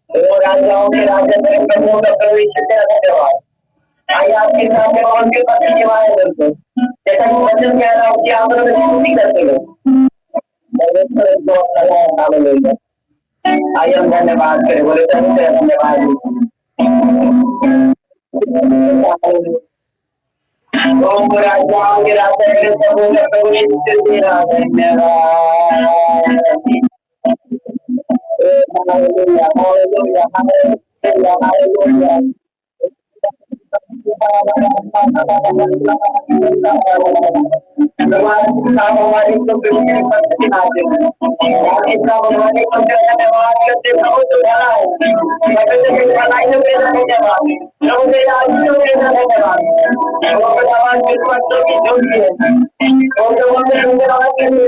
वो राजाओं के राजा प्रभु का प्रवेश धन्यवाद। आइए आपके सामने कौन के पति के बारे में बोलते जैसा कि वचन कह रहा हूँ कि आप लोग स्तुति करते हो। आइए हम धन्यवाद करें बोले धन्यवाद। ओम राजाओं के राजा प्रभु का प्रवेश धन्यवाद। Hallelujah, hallelujah, hallelujah, hallelujah. हमारी तो बिल्कुल पत्नी आते हैं इतना हमारी तो धन्यवाद करते बहुत बड़ा है बनाई तो मेरा धन्यवाद प्रभु मेरा तो मेरा धन्यवाद वो भगवान के पत्तों की जोड़ी है और जो हमें धन्यवाद के लिए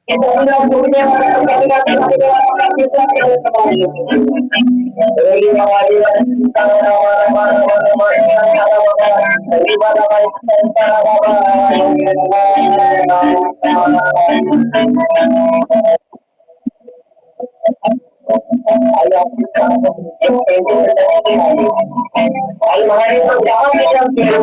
इतना दुनिया हमारे तो जहाँ भी चलते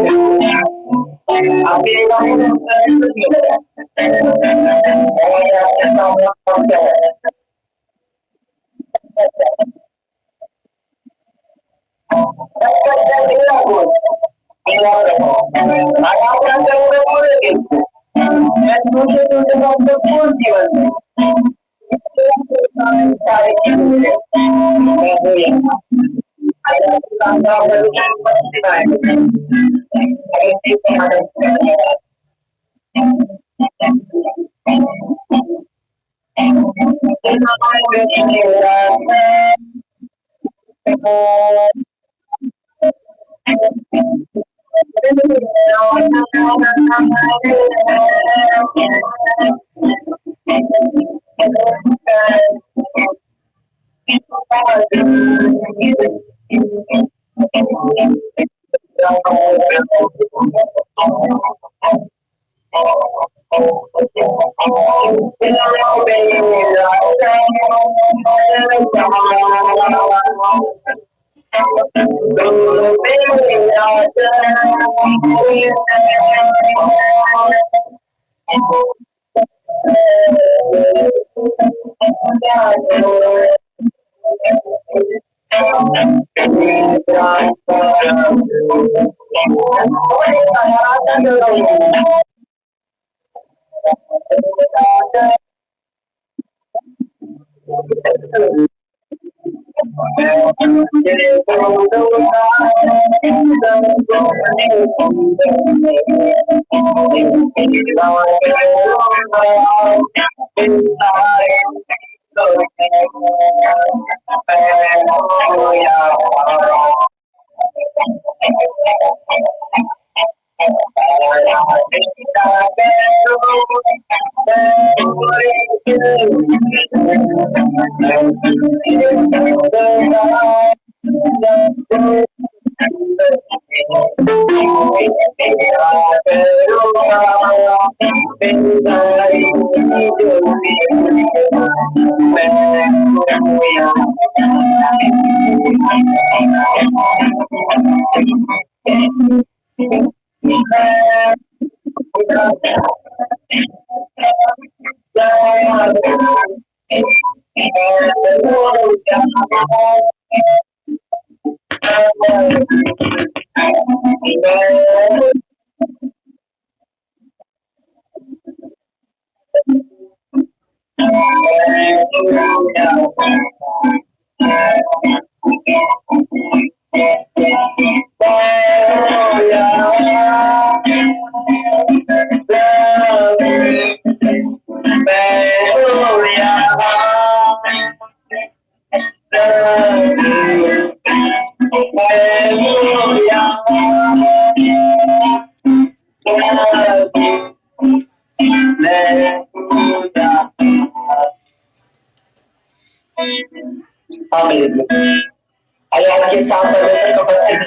आपके साथ सर्वेक्षण का उपस्थित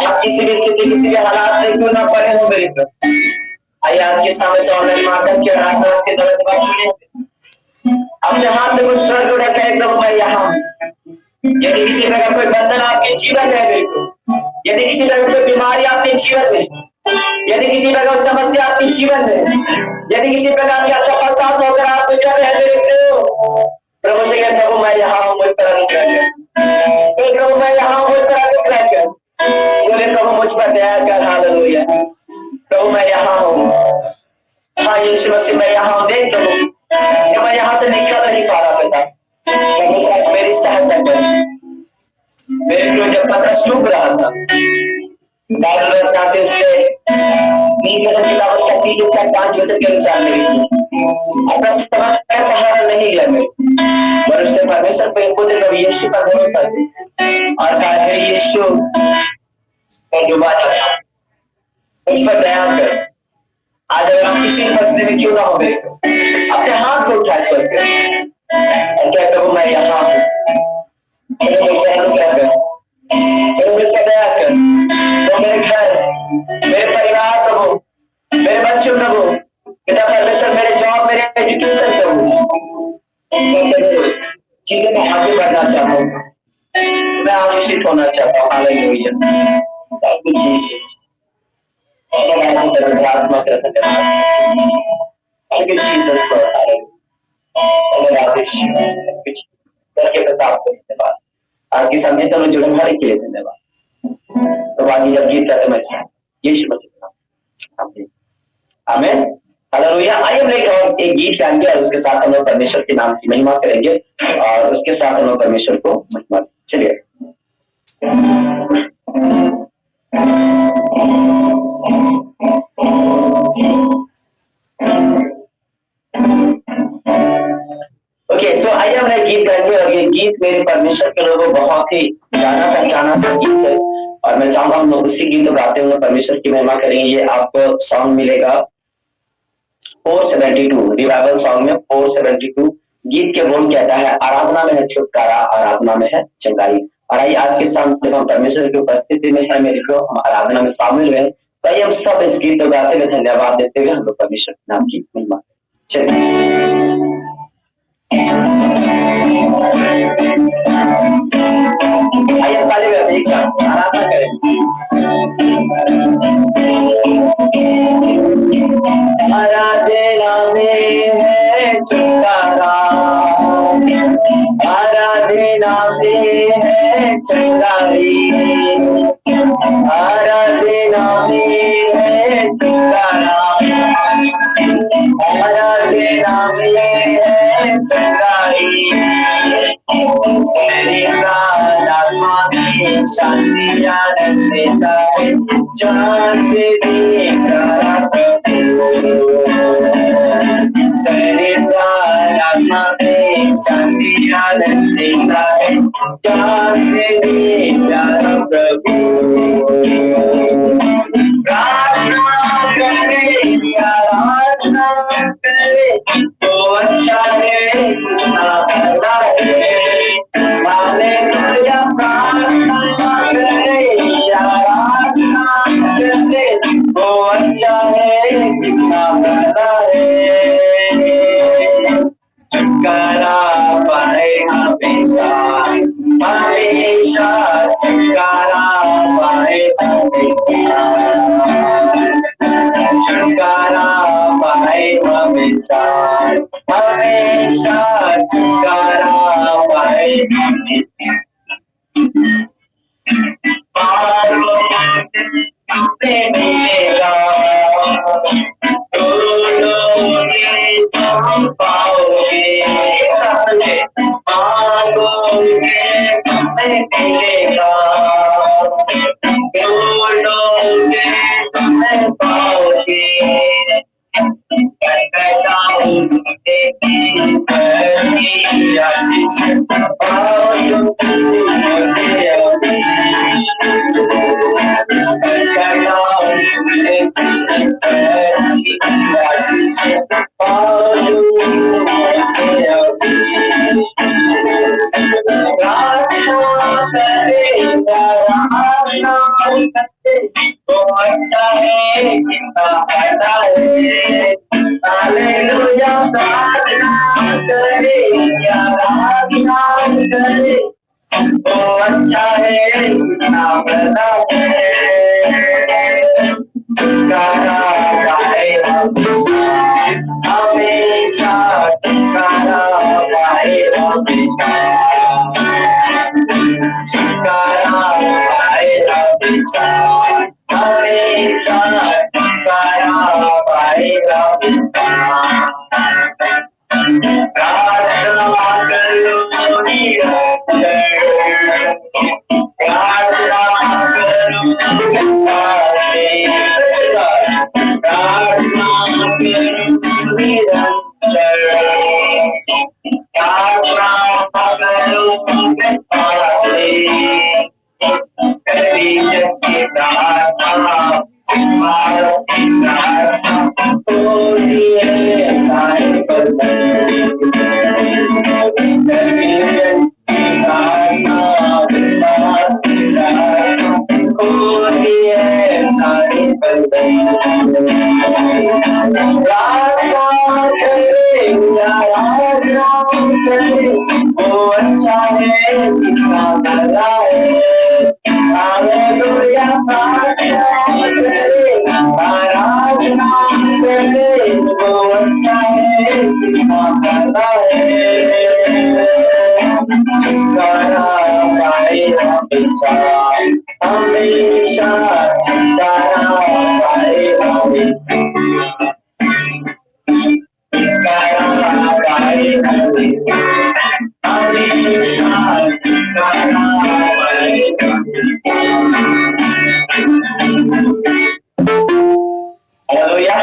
आप किसी भी स्थिति किसी भी हालात में क्यों ना पड़े हो मेरे पर आइए आज के समय से ऑनलाइन माध्यम के आराधना के द्वारा अपने हाथ में कुछ स्वर्ग उठा कहे प्रभु मैं यहाँ हूँ। यदि किसी प्रकार कोई बंधन आपके जीवन में है, यदि किसी प्रकार कोई बीमारी आपके जीवन में, यदि किसी प्रकार की समस्या आपके जीवन में, यदि किसी प्रकार की असफलता होकर आप गुजर रहे मेरे प्रभु जी प्रभु मैं यहाँ हूँ, मुझ पर अनुग्रह कर प्रभु मैं यहाँ हूँ, मुझ पर अनुग्रह कर बोले प्रभु मुझ पर दया कर। हालेलुया प्रभु मैं यहाँ हूँ। हाँ यीशु मसीह मैं यहाँ हूँ। देख प्रभु मैं यहाँ से निकल नहीं पा रहा पिता, मेरी सहायता कर। मेरे जो जब पता सूख रहा था अपना सहारा नहीं लिया और उसने परमेश्वर पे खुद यीशु का भरोसा किया और कहा हे यीशु जो बात उस पर दया कर। आज अगर हम किसी परिस्थिति में क्यों ना हो गए अपने हाथ को उठा स्वर्ग और क्या प्रभु मैं यहाँ हूँ, क्या कर दया कर। तो मेरे घर, मेरे परिवार प्रभु, मेरे बच्चों प्रभु, पिता परमेश्वर मेरे जॉब, मेरे एजुकेशन प्रभु चीजें मैं आगे बढ़ना चाहता हूँ, मैं आशीषित होना चाहता हूँ। Hallelujah thank you Jesus. आत्मा थैंक यू जीसस करके प्रताप को धन्यवाद। आज की संगीत में जुड़े हमारे के लिए धन्यवाद। तो बाकी जब गीत करते मैं यीशु मसीह आमीन हालेलुया। आइए हम एक गीत गाएंगे और उसके साथ हम लोग परमेश्वर के नाम की महिमा करेंगे और उसके साथ हम लोग परमेश्वर को महिमा। चलिए ओके सो आइए हम एक गीत गाएंगे और ये गीत मेरे परमेश्वर के लोगों बहुत ही जाना पहचाना सा गीत है और मैं चाहूंगा हम लोग उसी गीत को गाते हुए परमेश्वर की महिमा करेंगे। ये आपको सॉन्ग मिलेगा 472 रिवाइवल सॉन्ग में 472। गीत के बोल कहता है आराधना में है छुटकारा, आराधना में है चंगाई। और आइए आज के शाम जब हम परमेश्वर की उपस्थिति में है मेरे को हम आराधना में शामिल हुए, तो हम सब इस गीत को गाते हुए धन्यवाद देते हुए हम लोग परमेश्वर के नाम की महिमा चलिए। आइए ताली बजाते एक साथ आराधना करें। आराधना में है छुटकारा, आराधना में है चंगाई, आराधना में है छुटकारा, आराधना में है चंगाई। आत्मा में शांति आनंद देता है, चांद देता आत्मा में शांति आनंद देता है, चांद देता प्रभु। प्रार्थना करे आराधना करे तो अच्छा है ना भला है। हालेलुया प्रार्थना करे आराधना करे तो अच्छा है कितना भला है। छुटकारा पाए हमेशा हमेशा, छुटकारा पाए हमेशा, छुटकारा पाए हमेशा हमेशा, छुटकारा पाए हमेशा। मिलेगा पाओगे मांगोगे मिलेगा, ढूंढोगे तुम्हें पाओगे। अच्छा है कितना फायदा है। हालेलुया प्रार्थना करे आराधना करे, वो अच्छा है कितना फायदा है। गाना गाए हमेशा, गाना गाए हमेशा, गाना गाए हमेशा, हमेशा गाना गाए हमेशा। प्रार्थना करो निरंतर, प्रार्थना करो विश्वासी, प्रार्थना करो निरंतर, प्रार्थना करो विश्वासी, कभी शक्ति प्रार्थना भारत की प्रार्थना होती है सारे वो अच्छा है कितना भला है। हालेलुया प्रार्थना करे आराधना करे, वो अच्छा है कितना भला है। गाना गाए हमेशा, हमेशा गाना गाए हमेशा, गाना गाए हमेशा, हमेशा गाना गाए हालेलुया।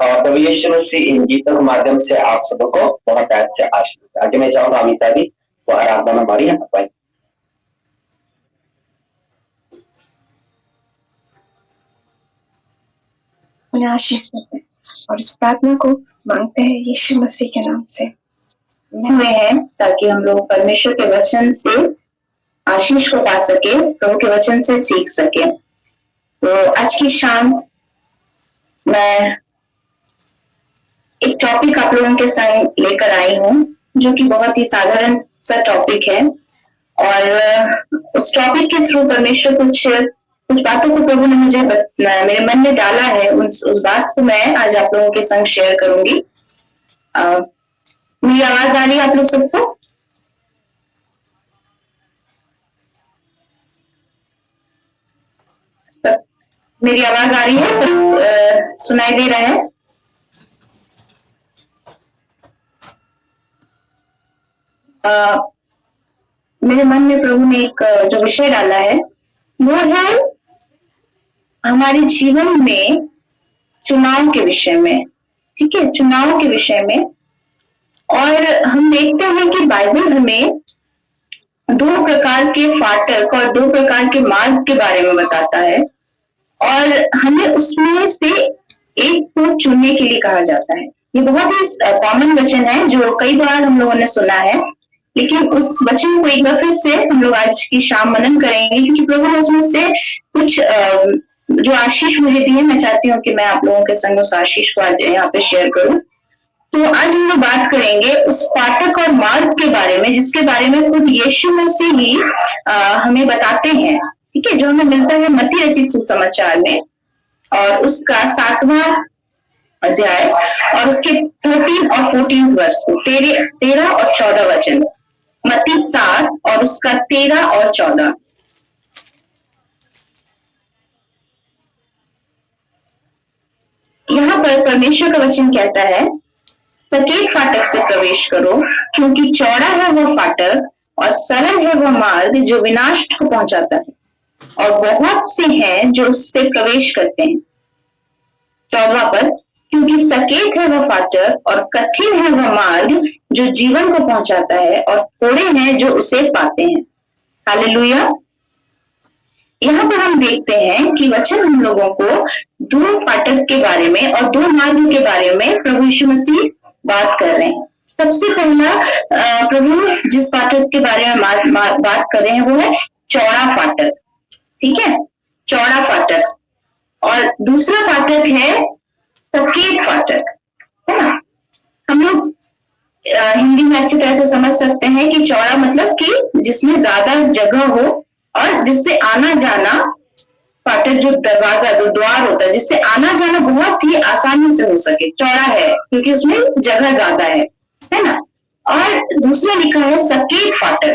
और प्रभु यीशु मसीह इन गीतों के माध्यम से आप सबको बहुत प्यार से आशीर्वाद। आगे मैं चाहूंगा अमिता जी वो आराधना हमारी यहाँ पर। उन्हें आशीष देते हैं और इस प्रार्थना को मांगते हैं यीशु मसीह के नाम से। हुए हैं ताकि हम लोग परमेश्वर के वचन से आशीष को पा सके, प्रभु के वचन से सीख सके। तो आज की शाम मैं एक टॉपिक आप लोगों के संग लेकर आई हूँ जो कि बहुत ही साधारण सा टॉपिक है और उस टॉपिक के थ्रू परमेश्वर कुछ बातों को प्रभु ने मुझे मेरे मन में डाला है। उस बात को मैं आज आप लोगों के संग शेयर करूंगी। मेरी आवाज आ रही है आप लोग सबको? मेरी आवाज आ रही है? सब सुनाई दे रहा है? मेरे मन में प्रभु ने एक जो विषय डाला है वो है हमारे जीवन में चुनाव के विषय में। ठीक है, चुनाव के विषय में। और हम देखते हैं कि बाइबल हमें दो प्रकार के फाटक और दो प्रकार के मार्ग के बारे में बताता है और हमें उसमें से एक को चुनने के लिए कहा जाता है। ये बहुत ही कॉमन वचन है जो कई बार हम लोगों ने सुना है, लेकिन उस वचन को एक बार फिर से हम लोग आज की शाम मनन करेंगे क्योंकि प्रभु ने उसमें से कुछ जो आशीष मुझे दी है, मैं चाहती हूँ कि मैं आप लोगों के संग उस आशीष को आज यहाँ पे शेयर करूं। तो आज हम लोग बात करेंगे उस फाटक और मार्ग के बारे में जिसके बारे में खुद यीशु मसीह ही हमें बताते हैं। ठीक है, जो हमें मिलता है मत्ती रचित सुसमाचार में और उसका 7वां अध्याय और उसके 13 और 14 वर्ष को 13 और 14 वचन। मत्ती 7 और उसका 13 और 14। यहाँ पर परमेश्वर का वचन कहता है, सकेत फाटक से प्रवेश करो क्योंकि चौड़ा है वह फाटक और सरल है वह मार्ग जो विनाश को पहुंचाता है और बहुत से हैं जो उससे प्रवेश करते हैं। 14वां पद, क्योंकि सकेत है वह फाटक और कठिन है वह मार्ग जो जीवन को पहुंचाता है और थोड़े हैं जो उसे पाते हैं। हालेलुया। यहाँ पर हम देखते हैं कि वचन हम लोगों को दो फाटक के बारे में और दो मार्ग के बारे में प्रभु यीशु मसीह बात कर रहे हैं। सबसे पहला प्रभु जिस फाटक के बारे में बात कर रहे हैं वो है चौड़ा फाटक। ठीक है, चौड़ा फाटक। और दूसरा फाटक है सकेत फाटक, है ना। हम लोग हिंदी में अच्छी तरह से समझ सकते हैं कि चौड़ा मतलब कि जिसमें ज्यादा जगह हो और जिससे आना जाना, फाटक जो दरवाजा जो द्वार होता है जिससे आना जाना बहुत ही आसानी से हो सके, चौड़ा है क्योंकि उसमें जगह ज्यादा है ना। और दूसरा लिखा है सकेत फाटक,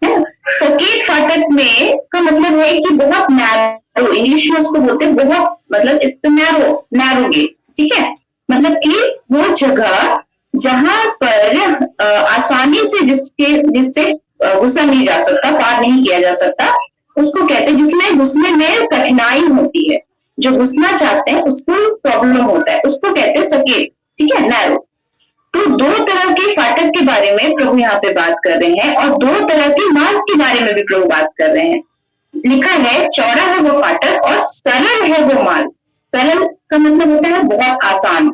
है ना। सकेत फाटक में का मतलब है कि बहुत नैरो, इंग्लिश में उसको बोलते हैं बहुत, मतलब इट्स नैरो गेट, ठीक है। मतलब कि वो जगह जहां पर आसानी से जिससे घुसा नहीं जा सकता, पार नहीं किया जा सकता, उसको कहते हैं, जिसमें घुसने में कठिनाई होती है, जो घुसना चाहते हैं उसको प्रॉब्लम होता है, उसको कहते हैं सकेत, ठीक है, नैरो। तो दो तरह के फाटक के बारे में प्रभु यहाँ पे बात कर रहे हैं और दो तरह के मार्ग के बारे में भी प्रभु बात कर रहे हैं। लिखा है चौड़ा है वो फाटक और सरल है वो मार्ग। सरल का मतलब होता है बहुत आसान,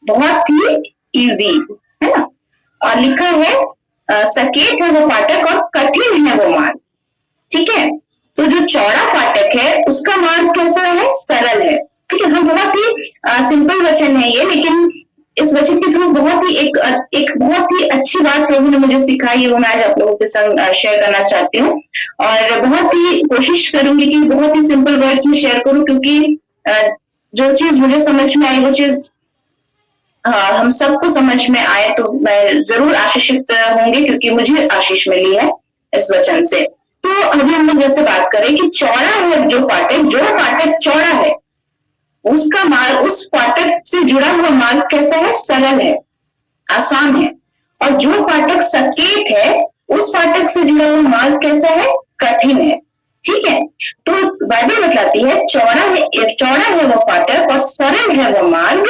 बहुत ही इजी, है ना। और लिखा है सकेत है वो फाटक और कठिन है वो मार्ग, ठीक है। तो जो चौड़ा फाटक है उसका मार्ग कैसा है, सरल है, ठीक है। हम बहुत ही सिंपल वचन है ये, लेकिन इस वचन के थ्रू बहुत ही एक बहुत ही अच्छी बात प्रभु ने मुझे सिखाई है, वो मैं आज आप लोगों के संग शेयर करना चाहती हूँ। और बहुत ही कोशिश करूंगी कि बहुत ही सिंपल वर्ड्स में शेयर करूं, क्योंकि जो चीज मुझे समझ में आई वो चीज हम सबको समझ में आए तो मैं जरूर आशीषित होंगे, क्योंकि मुझे आशीष मिली है इस वचन से। तो अभी हम लोग जैसे बात करें कि चौड़ा है जो फाटक चौड़ा है, उसका मार्ग, उस फाटक से जुड़ा हुआ मार्ग कैसा है, सरल है, आसान है। और जो फाटक सकेत है, उस फाटक से जुड़ा हुआ मार्ग कैसा है, कठिन है, ठीक है। तो बाइबल बताती है चौड़ा है वो फाटक और सरल है वो मार्ग,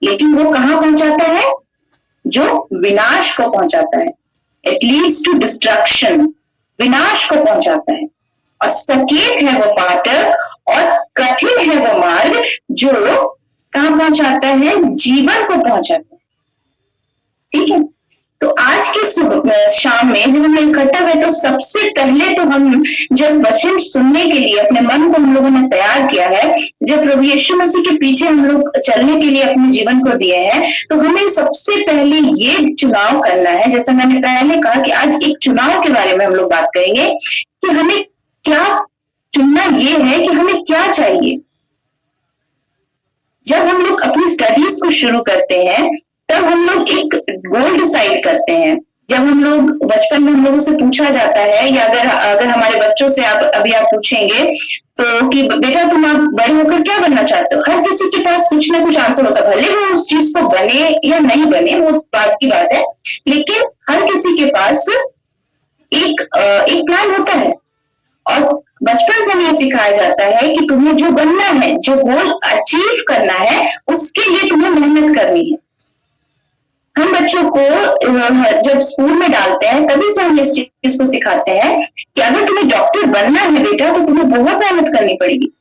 लेकिन वो कहां पहुंचाता है, जो विनाश को पहुंचाता है। इट लीड्स टू डिस्ट्रक्शन, विनाश को पहुंचाता है। और सकेत है वो फाटक और कठिन है वो मार्ग जो कहां पहुंचाता है, जीवन को पहुंचाता है, ठीक है। तो आज की शाम में जब हम इकट्ठा हुए तो सबसे पहले तो हम जब वचन सुनने के लिए अपने मन को हम लोगों ने तैयार किया है, जब प्रभु यीशु मसीह के पीछे हम लोग चलने के लिए अपने जीवन को दिए हैं, तो हमें सबसे पहले ये चुनाव करना है। जैसा मैंने पहले कहा कि आज एक चुनाव के बारे में हम लोग बात करेंगे कि हमें क्या चुनना, ये है कि हमें क्या चाहिए। जब हम लोग अपनी स्टडीज को शुरू करते हैं तब हम लोग एक गोल डिसाइड करते हैं। जब हम लोग बचपन में हम लोगों से पूछा जाता है, या अगर हमारे बच्चों से अभी आप पूछेंगे तो कि बेटा तुम आप बड़े होकर क्या बनना चाहते हो, हर किसी के पास कुछ ना कुछ आंसर होता है, भले वो उस चीज को बने या नहीं बने वो बात की बात है, लेकिन हर किसी के पास एक प्लान होता है। और बचपन से हमें सिखाया जाता है कि तुम्हें जो बनना है, जो गोल अचीव करना है, उसके लिए तुम्हें मेहनत करनी है। हम बच्चों को जब स्कूल में डालते हैं तभी से हम इस चीज को सिखाते हैं कि अगर तुम्हें डॉक्टर बनना है बेटा तो तुम्हें बहुत मेहनत करनी पड़ेगी,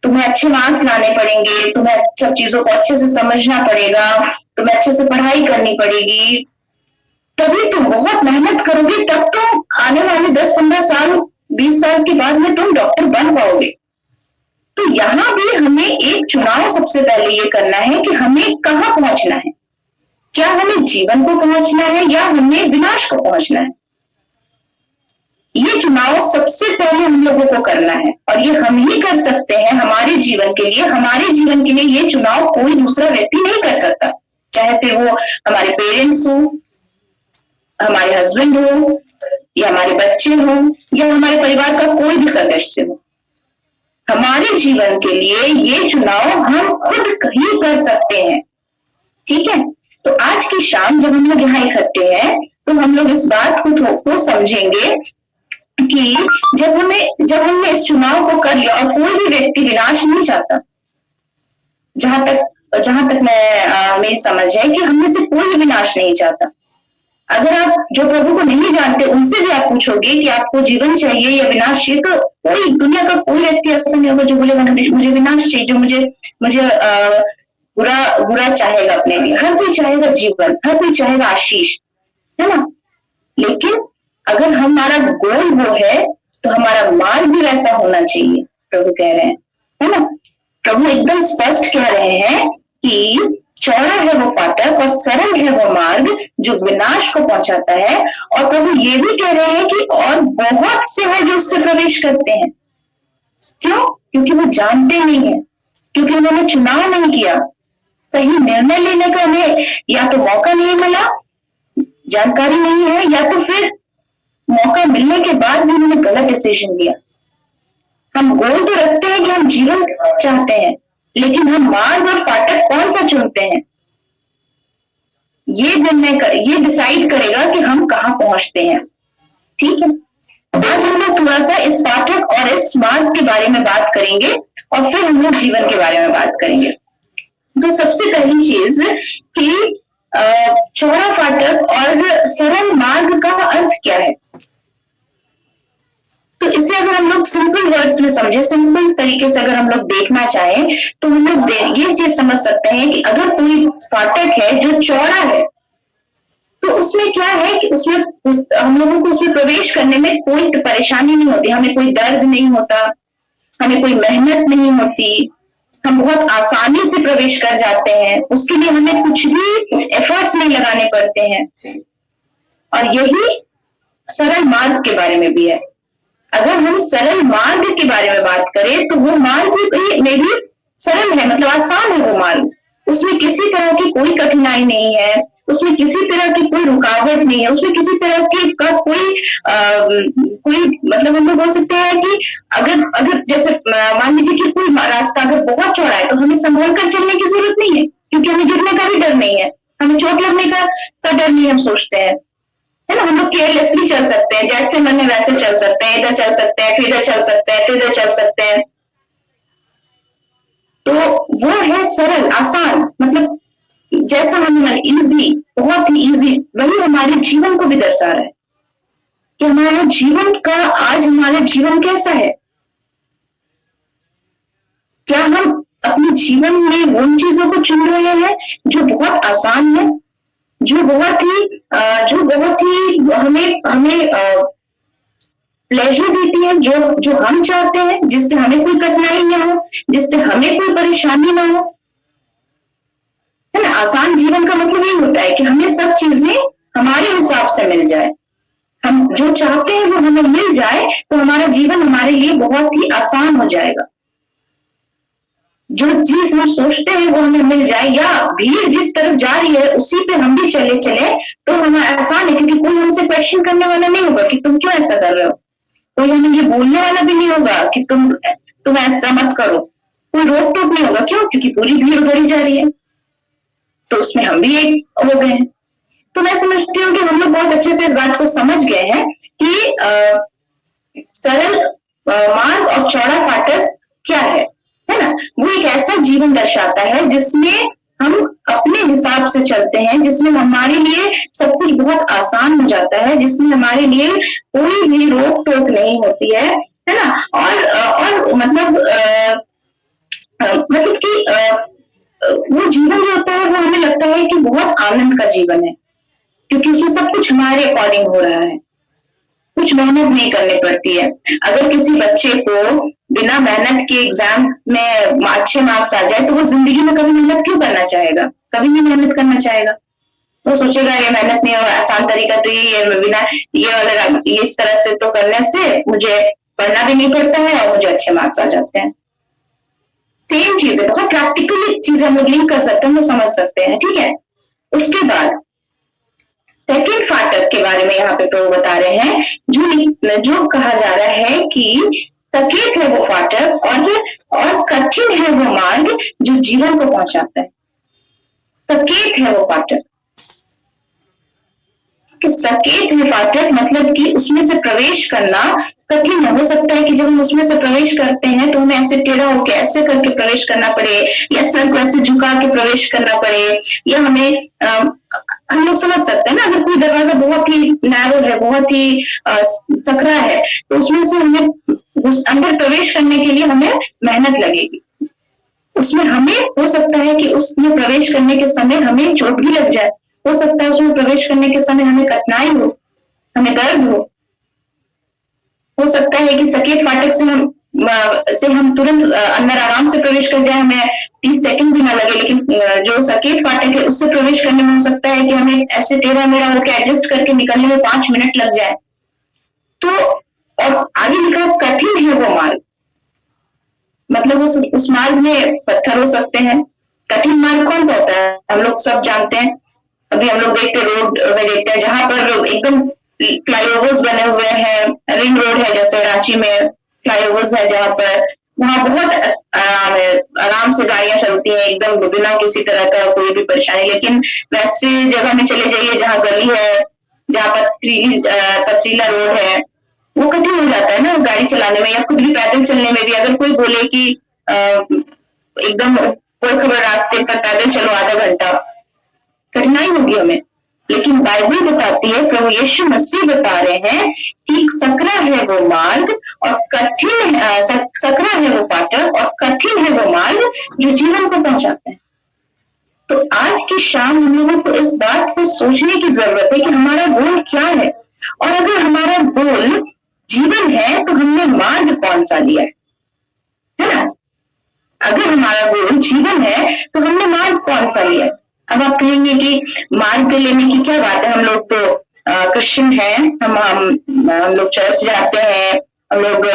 तुम्हें अच्छे मार्क्स लाने पड़ेंगे, तुम्हें सब चीजों को अच्छे से समझना पड़ेगा, तुम्हें अच्छे से पढ़ाई करनी पड़ेगी, तभी तुम बहुत मेहनत करोगे, तब तुम आने वाले 10-15 साल 20 साल के बाद में तुम डॉक्टर बन पाओगे। तो यहाँ भी हमें एक चुनाव सबसे पहले ये करना है कि हमें कहाँ पहुंचना है, क्या हमें जीवन को पहुंचना है या हमें विनाश को पहुंचना है। ये चुनाव सबसे पहले हम लोगों को करना है और ये हम ही कर सकते हैं हमारे जीवन के लिए। हमारे जीवन के लिए ये चुनाव कोई दूसरा व्यक्ति नहीं कर सकता, चाहे फिर वो हमारे पेरेंट्स हो, हमारे हस्बैंड हो, या हमारे बच्चे हो, या हमारे परिवार का कोई भी सदस्य हो। हमारे जीवन के लिए ये चुनाव हम खुद ही कर सकते हैं, ठीक है। तो आज की शाम जब हम लोग यहाँ इकट्ठे हैं तो हम लोग इस बात को समझेंगे कि जब हमने इस चुनाव को कर लिया, और कोई भी व्यक्ति विनाश नहीं चाहता, जहां तक मेरी समझ है कि हम में से कोई भी विनाश नहीं चाहता। अगर आप जो प्रभु को नहीं जानते उनसे भी आप पूछोगे कि आपको जीवन चाहिए या विनाश चाहिए, तो कोई दुनिया का कोई व्यक्ति ऐसा नहीं होगा जो बोलेगा मुझे विनाश चाहिए, जो मुझे बुरा चाहेगा अपने लिए। हर कोई चाहेगा जीवन, हर कोई चाहेगा आशीष, है ना। लेकिन अगर हमारा गोल वो है तो हमारा मार्ग भी वैसा होना चाहिए, प्रभु कह रहे हैं। है ना। प्रभु एकदम स्पष्ट कह रहे हैं कि चौड़ा है वो फाटक और सरल है वो मार्ग जो विनाश को पहुंचाता है, और प्रभु ये भी कह रहे हैं कि और बहुत से हैं जो उससे प्रवेश करते हैं। क्यों? क्योंकि वो जानते नहीं है, क्योंकि उन्होंने चुनाव नहीं किया, सही निर्णय लेने का उन्हें या तो मौका नहीं मिला, जानकारी नहीं है, या तो फिर मौका मिलने के बाद भी उन्होंने गलत डिसीजन लिया। हम गोल तो रखते हैं कि हम जीवन चाहते हैं, लेकिन हम मार्ग और फाटक कौन सा चुनते हैं, ये डिसाइड करेगा कि हम कहाँ पहुंचते हैं। ठीक है, आज हम लोग थोड़ा सा इस फाटक और इस मार्ग के बारे में बात करेंगे, और फिर हम लोग जीवन के बारे में बात करेंगे। तो सबसे पहली चीज कि चौड़ा फाटक और सरल मार्ग का अर्थ क्या है। तो इसे अगर हम लोग सिंपल वर्ड्स में समझे, सिंपल तरीके से अगर हम लोग देखना चाहें, तो हम लोग ये चीज समझ सकते हैं कि अगर कोई फाटक है जो चौड़ा है, तो उसमें क्या है कि हम लोगों को उसमें प्रवेश करने में कोई परेशानी नहीं होती, हमें कोई दर्द नहीं होता, हमें कोई मेहनत नहीं होती, हम बहुत आसानी से प्रवेश कर जाते हैं, उसके लिए हमें कुछ भी एफर्ट्स नहीं लगाने पड़ते हैं। और यही सरल मार्ग के बारे में भी है। अगर हम सरल मार्ग के बारे में बात करें, तो वो मार्ग में भी सरल है, मतलब आसान है वो मार्ग, उसमें किसी तरह की कोई कठिनाई नहीं है, उसमें किसी तरह की कोई रुकावट नहीं है, उसमें किसी तरह की का कोई मतलब हम लोग बोल सकते हैं कि अगर जैसे मान लीजिए कि कोई रास्ता अगर बहुत चौड़ा है, तो हमें संभल कर चलने की जरूरत नहीं है, क्योंकि हमें गिरने का भी डर नहीं है, हमें चोट लगने का डर नहीं, हम सोचते हैं, है ना। हम लोग केयरलेसली चल सकते हैं, जैसे मन है वैसे चल सकते हैं, इधर चल सकते हैं, फिर इधर चल सकते हैं, फिर इधर चल सकते हैं। तो वो है सरल, आसान, मतलब जैसा हमें इजी, बहुत ही इजी, वही हमारे जीवन को भी दर्शा रहा है कि हमारा जीवन का आज हमारा जीवन कैसा है। क्या हम अपने जीवन में उन चीजों को चुन रहे हैं जो बहुत आसान है, जो बहुत ही हमें प्लेजर देती है, जो हम चाहते हैं, जिससे हमें कोई कठिनाई ना हो, जिससे हमें कोई परेशानी ना हो, है ना। आसान जीवन का मतलब ये होता है कि हमें सब चीजें हमारे हिसाब से मिल जाए, हम जो चाहते हैं वो हमें मिल जाए, तो हमारा जीवन हमारे लिए बहुत ही आसान हो जाएगा। जो चीज हम सोचते हैं वो हमें मिल जाए, या भीड़ जिस तरफ जा रही है उसी पे हम भी चले, तो हमें आसान है, क्योंकि कोई हमसे क्वेश्चन करने वाला नहीं होगा कि तुम क्यों ऐसा कर रहे हो, कोई हमें ये बोलने वाला भी नहीं होगा कि तुम ऐसा मत करो, कोई रोक टोक नहीं होगा। क्यों? क्योंकि पूरी भीड़ उधर ही जा रही है, तो उसमें हम भी एक हो गए हैं। तो मैं समझती हूँ कि हम लोग बहुत अच्छे से इस बात को समझ गए हैं कि सरल मार्ग और चौड़ा फाटक क्या है ना। वो एक ऐसा जीवन दर्शाता है जिसमें हम अपने हिसाब से चलते हैं, जिसमें हमारे लिए सब कुछ बहुत आसान हो जाता है, जिसमें हमारे लिए कोई भी रोक टोक नहीं होती है ना। और मतलब कि वो जीवन जो होता है वो हमें लगता है कि बहुत आनंद का जीवन है, क्योंकि उसमें सब कुछ हमारे अकॉर्डिंग हो रहा है, कुछ मेहनत नहीं करनी पड़ती है। अगर किसी बच्चे को बिना मेहनत के एग्जाम में अच्छे मार्क्स आ जाए, तो वो जिंदगी में कभी मेहनत क्यों करना चाहेगा, कभी नहीं मेहनत करना चाहेगा। वो सोचेगा ये मेहनत नहीं होगा, आसान तरीका तो ये बिना ये वाला इस तरह से तो करने से मुझे पढ़ना भी नहीं पड़ता है और मुझे अच्छे मार्क्स आ जाते हैं। सेम चीज है, बहुत प्रैक्टिकली चीजें हम लोग लिंक कर सकते हैं, हम लोग समझ सकते हैं। ठीक है, उसके बाद सेकेंड फाटक के बारे में यहाँ पे तो बता रहे हैं, जो कहा जा रहा है कि सकेत है वो फाटक और कठिन है वो मार्ग जो जीवन को पहुंचाता है। सकेत है वो फाटक, कि सकेत है फाटक मतलब कि उसमें से प्रवेश करना कठिन है। हो सकता है कि जब हम उसमें से प्रवेश करते हैं तो हमें ऐसे टेढ़ा होकर ऐसे करके प्रवेश करना पड़े, या सर को ऐसे झुका के प्रवेश करना पड़े, या हमें हम लोग समझ सकते हैं ना, अगर कोई दरवाजा बहुत ही नैरो है, बहुत ही सकरा है, तो उसमें से हमें अंदर प्रवेश करने के लिए हमें मेहनत लगेगी। उसमें हमें हो सकता है कि उसमें प्रवेश करने के समय हमें चोट भी लग जाए, हो सकता है उसमें प्रवेश करने के समय हमें कठिनाई हो, हमें दर्द हो सकता है कि सकेत फाटक से हम से हम तुरंत अंदर आराम से प्रवेश कर जाए, हमें 30 सेकंड भी ना लगे, लेकिन जो साकेत फाटक है उससे प्रवेश करने में हो सकता है कि हमें ऐसे टेढ़ा मेढ़ा होकर एडजस्ट करके निकलने में 5 मिनट लग जाए। तो और आगे लिखा कठिन है वो मार्ग, मतलब उस मार्ग में पत्थर हो सकते हैं। कठिन मार्ग कौन सा होता है हम लोग सब जानते हैं, अभी हम लोग देखते रोड में देखते हैं जहां पर एकदम फ्लाईओवर्स बने हुए हैं, रिंग रोड है जैसे रांची में फ्लाईओवर्स है जहां पर, वहां बहुत आराम है, आराम से गाड़ियां चलती हैं एकदम बिना किसी तरह का कोई भी परेशानी। लेकिन वैसे जगह में चले जाइए जहाँ गली है, जहाँ पथरीला रोड है, वो कठिन हो जाता है ना गाड़ी चलाने में या खुद भी पैदल चलने में भी। अगर कोई बोले कि एकदम कोई खबर रास्ते पर पैदल चलो आधा घंटा, कठिनाई होगी हमें। लेकिन बाइबल बताती है, प्रभु यीशु मसीह बता रहे हैं कि सकरा है वो मार्ग और कठिन सकरा है वो फाटक और कठिन है वो मार्ग जो जीवन को पहुंचाता है। तो आज की शाम हम लोगों को इस बात को सोचने की जरूरत है कि हमारा गोल क्या है, और अगर हमारा गोल जीवन है तो हमने मार्ग कौन सा लिया है ना। अगर हमारा गोल जीवन है तो हमने मार्ग कौन सा लिया है। अब आप कहेंगे कि मार्ग लेने की क्या बात है, हम लोग तो क्रिश्चियन हैं, हम लोग चर्च जाते हैं, हम लोग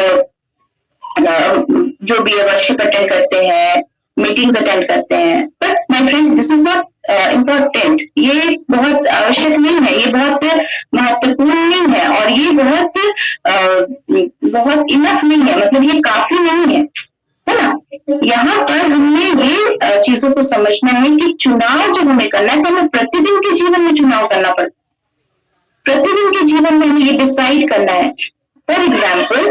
जो भी वर्शिप अटेंड करते हैं, मीटिंग्स अटेंड करते हैं। But my friends, this is not important, ये बहुत आवश्यक नहीं है, ये बहुत महत्वपूर्ण नहीं है, और ये बहुत इनफ नहीं है, मतलब ये काफी नहीं है ना। यहाँ पर हमने ये चीजों को समझना है कि चुनाव जब हमें करना है तो हमें प्रतिदिन के जीवन में चुनाव करना पड़ता है। प्रतिदिन के जीवन में हमें ये डिसाइड करना है। फॉर एग्जाम्पल,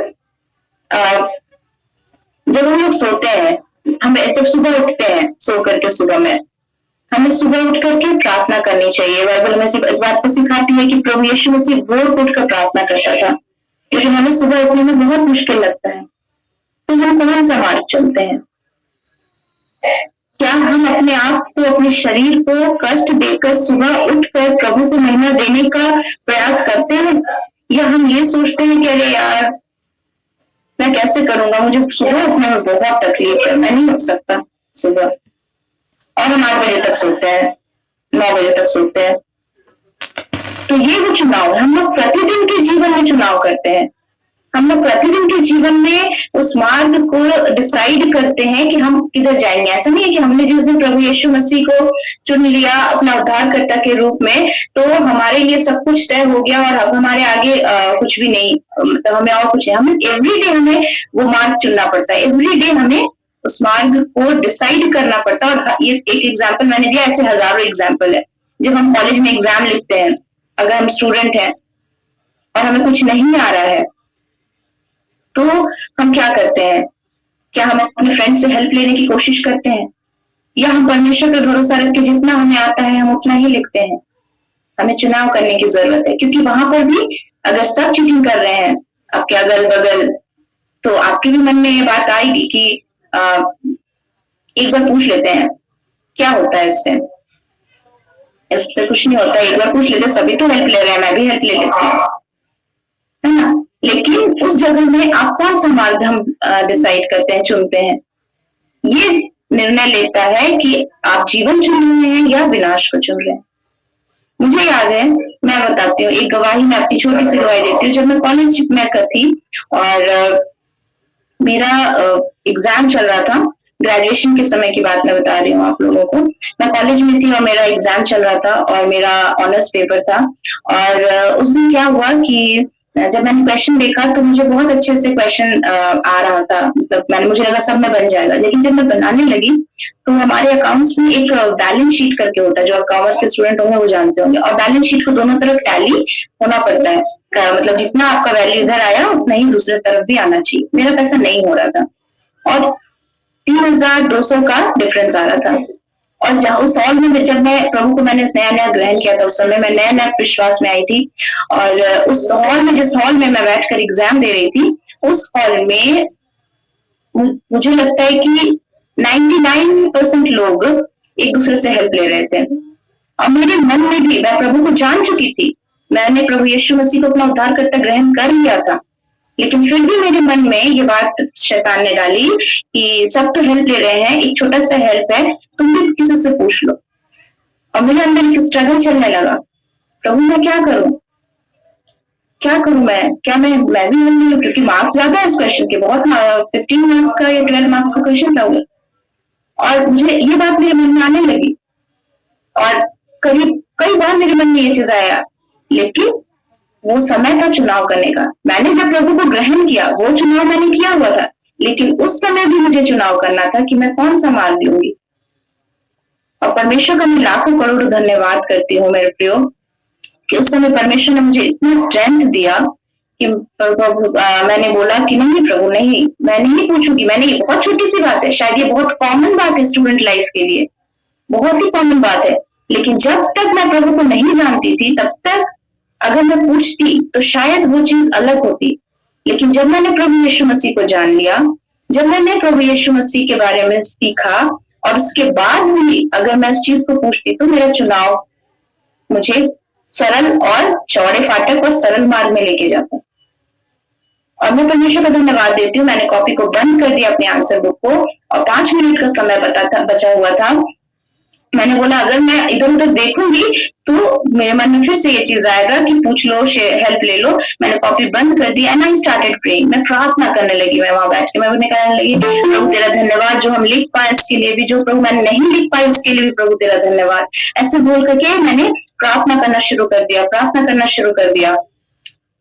जब हम लोग सोते हैं, हमें जब सुबह उठते हैं, सो करके सुबह में हमें सुबह उठ करके प्रार्थना करनी चाहिए। बाइबल हमें इस बात को सिखाती है कि प्रभु यीशु मसीह भोर को उठकर प्रार्थना करता था, लेकिन हमें सुबह उठने में बहुत मुश्किल लगता है। तो हम कौन सा मार्ग चलते हैं? क्या हम अपने आप को, अपने शरीर को कष्ट देकर सुबह उठकर प्रभु को महिमा देने का प्रयास करते हैं, या हम ये सोचते हैं कि अरे यार मैं कैसे करूंगा, मुझे सुबह उठने में बहुत तकलीफ है, मैं नहीं उठ सकता सुबह, और हम 8 बजे तक सोते हैं, 9 बजे तक सोते हैं। तो ये वो चुनाव है, हम लोग प्रतिदिन के जीवन में चुनाव करते हैं। हम लोग प्रतिदिन के जीवन में उस मार्ग को डिसाइड करते हैं कि हम किधर जाएंगे। ऐसा नहीं है कि हमने जिस दिन प्रभु यीशु मसीह को चुन लिया अपना उद्धारकर्ता के रूप में तो हमारे लिए सब कुछ तय हो गया और अब हमारे आगे कुछ भी नहीं, मतलब हमें और कुछ नहीं। हमें एवरीडे हमें वो मार्ग चुनना पड़ता है, एवरीडे हमें उस मार्ग को डिसाइड करना पड़ता है। और ये एक एग्जाम्पल मैंने दिया, ऐसे हजारों एग्जाम्पल है। जब हम कॉलेज में एग्जाम लिखते हैं, अगर हम स्टूडेंट हैं और हमें कुछ नहीं आ रहा है तो हम क्या करते हैं? क्या हम अपने फ्रेंड से हेल्प लेने की कोशिश करते हैं, या हम परमेश्वर पर भरोसा रख के जितना हमें आता है हम उतना ही लिखते हैं? हमें चुनाव करने की जरूरत है, क्योंकि वहां पर भी अगर सब चीटिंग कर रहे हैं आपके अगल बगल, तो आपके भी मन में ये बात आएगी कि एक बार पूछ लेते हैं क्या होता है इससे। इससे कुछ नहीं होता, एक बार पूछ लेते, सभी तो हेल्प ले रहे हैं, मैं भी हेल्प ले लेती हूँ, है ना। लेकिन उस जगह में आप कौन सा मार्ग हम डिसाइड करते हैं, चुनते हैं? ये निर्णय लेता है कि आप जीवन चुन रहे हैं या विनाश को चुन रहे हैं। मुझे याद है, मैं बताती हूँ एक गवाही, मैं अपनी छोटी सी गवाही देती हूँ। जब मैं कॉलेज में थी और मेरा एग्जाम चल रहा था, ग्रेजुएशन के समय की बात मैं बता रही हूँ आप लोगों को। मैं कॉलेज में थी और मेरा एग्जाम चल रहा था और मेरा ऑनर्स पेपर था। और उस दिन क्या हुआ कि जब मैंने क्वेश्चन देखा तो मुझे बहुत अच्छे से क्वेश्चन आ रहा था, मतलब मुझे लगा सब में बन जाएगा। लेकिन जब मैं बनाने लगी तो हमारे अकाउंट्स में एक बैलेंस शीट करके होता है, जो आप कॉमर्स के स्टूडेंट होंगे वो जानते होंगे, और बैलेंस शीट को दोनों तरफ टैली होना पड़ता है, मतलब जितना आपका वैल्यू इधर आया उतना ही दूसरी तरफ भी आना चाहिए। मेरा पैसा नहीं हो रहा था और 3200 का डिफरेंस आ रहा था। और जहाँ उस हॉल में, जब मैं प्रभु को मैंने नया नया ग्रहण किया था, उस समय मैं नया नया विश्वास में आई थी, और उस हॉल में, जिस हॉल में मैं बैठकर एग्जाम दे रही थी, उस हॉल में मुझे लगता है कि 99% लोग एक दूसरे से हेल्प ले रहे थे। और मेरे मन में भी, मैं प्रभु को जान चुकी थी, मैंने प्रभु यीशु मसीह को अपना उद्धारकर्ता ग्रहण कर लिया था, लेकिन फिर भी मेरे मन में ये बात शैतान ने डाली कि सब तो हेल्प ले रहे हैं, एक छोटा सा हेल्प है, तुम भी किसी से पूछ लो। और मेरे अंदर एक स्ट्रगल चलने लगा, प्रभु मैं क्या करूं, क्या करूं मैं भी नहीं हूँ, क्योंकि मार्क्स ज्यादा है इस क्वेश्चन के, बहुत 15 मार्क्स का या 12 मार्क्स का क्वेश्चन था वो। और मुझे ये बात मेरे मन में आने लगी और करीब कई बार मेरे मन में ये चीज आया, लेकिन वो समय था चुनाव करने का। मैंने जब प्रभु को ग्रहण किया, वो चुनाव मैंने किया हुआ था, लेकिन उस समय भी मुझे चुनाव करना था कि मैं कौन सा मार्ग लूंगी। और परमेश्वर का मैं लाखों करोड़ों धन्यवाद करती हूँ मेरे प्रियो, कि उस समय परमेश्वर ने मुझे इतना स्ट्रेंथ दिया कि मैंने बोला कि नहीं प्रभु, नहीं, मैं नहीं पूछूंगी। मैंने, ये बहुत छोटी सी बात है, शायद ये बहुत कॉमन बात है स्टूडेंट लाइफ के लिए, बहुत ही कॉमन बात है, लेकिन जब तक मैं प्रभु को नहीं जानती थी तब तक अगर मैं पूछती तो शायद वो चीज अलग होती। लेकिन जब मैंने प्रभु यीशु मसीह को जान लिया, जब मैंने प्रभु यीशु मसीह के बारे में सीखा, और उसके बाद भी अगर मैं इस चीज को पूछती तो मेरा चुनाव मुझे सरल और चौड़े फाटक और सरल मार्ग में लेके जाता। और मैं परमेश्वर का धन्यवाद देती हूँ, मैंने कॉपी को बंद कर दिया अपने आंसर बुक को, और 5 मिनट का समय बचा हुआ था। मैंने बोला अगर मैं इधर उधर देखूंगी तो मेरे मन में फिर से ये चीज आएगा कि पूछ लो, हेल्प ले लो। मैंने कॉपी बंद कर दी एंड आई स्टार्टेड प्रेइंग। मैं प्रार्थना करने लगी, मैं वहां बैठ के मैं उन्हें कहने लगी, प्रभु तेरा धन्यवाद जो हम लिख पाए उसके लिए भी, जो प्रभु मैंने नहीं लिख पाई उसके लिए भी प्रभु तेरा धन्यवाद। ऐसे बोल करके मैंने प्रार्थना करना शुरू कर दिया।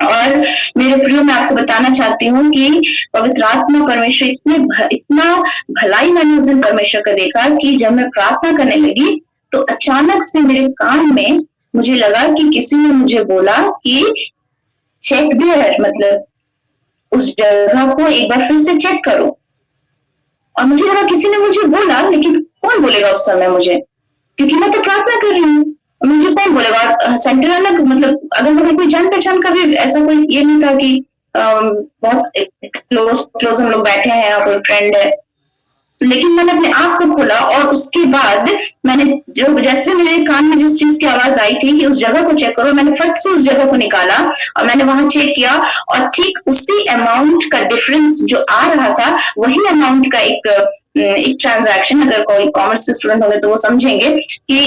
और मेरे प्रियो, मैं आपको बताना चाहती हूँ कि पवित्र आत्मा परमेश्वर इतना भलाई मैंने उस दिन परमेश्वर का देखा कि जब मैं प्रार्थना करने लगी तो अचानक से मेरे कान में मुझे लगा कि किसी ने मुझे बोला कि चेक देयर, मतलब उस जगह को एक बार फिर से चेक करो। और मुझे लगा किसी ने मुझे बोला, लेकिन कौन बोलेगा उस समय मुझे, क्योंकि मैं तो प्रार्थना कर रही हूँ, मुझे कौन बोलेगा। सेंटर अलग, मतलब अगर मुझे कोई जान पहचान का भी ऐसा कोई ये नहीं था कि बहुत क्लोज हम लोग बैठे हैं, कोई फ्रेंड है। लेकिन मैंने अपने आप को खोला और उसके बाद मैंने जो, जैसे मेरे कान में जिस चीज की आवाज आई थी कि उस जगह को चेक करो, मैंने फट से उस जगह को निकाला और मैंने वहां चेक किया, और ठीक उसी अमाउंट का डिफरेंस जो आ रहा था, वही अमाउंट का एक ट्रांजैक्शन, अगर कोई कॉमर्स के स्टूडेंट होंगे तो वो समझेंगे कि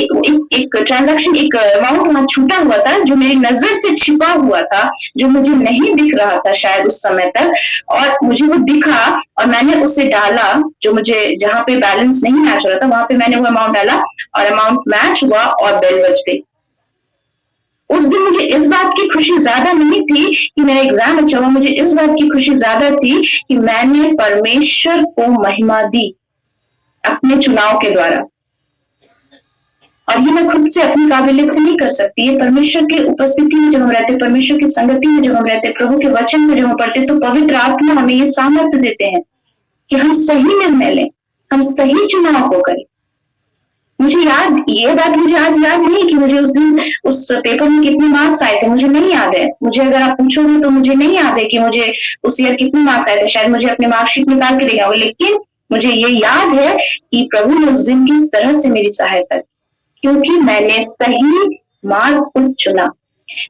एक ट्रांजैक्शन, एक अमाउंट वहां छूटा हुआ था जो मेरी नजर से छिपा हुआ था, जो मुझे नहीं दिख रहा था शायद उस समय तक, और मुझे वो दिखा और मैंने उसे डाला, जो मुझे जहां पे बैलेंस नहीं मैच हो रहा था वहां पे मैंने वो अमाउंट डाला और अमाउंट मैच हुआ और बेल बज गई। उस दिन मुझे इस बात की खुशी ज्यादा नहीं थी कि मेरा एग्जाम अच्छा हुआ, मुझे इस बात की खुशी ज्यादा थी कि मैंने परमेश्वर को महिमा दी अपने चुनाव के द्वारा। और ये मैं खुद से अपनी काबिलियत से नहीं कर सकती, ये परमेश्वर की उपस्थिति में जब हम रहते, परमेश्वर की संगति में जब हम रहते, प्रभु के वचन में जब हम पढ़ते, तो पवित्र आत्मा हमें ये सामर्थ्य देते हैं कि हम सही निर्णय लें, हम सही चुनाव को करें। मुझे याद, ये बात मुझे आज याद नहीं कि मुझे उस दिन उस पेपर में कितने मार्क्स आए थे, मुझे नहीं याद है। मुझे अगर आप पूछोगे तो मुझे नहीं याद है कि मुझे उस ईयर कितने मार्क्स आए थे, शायद मुझे अपनी मार्कशीट निकाल के देखा होगा, लेकिन मुझे ये याद है कि प्रभु ने उस दिन किस तरह से मेरी सहायता की, क्योंकि मैंने सही मार्ग को चुना।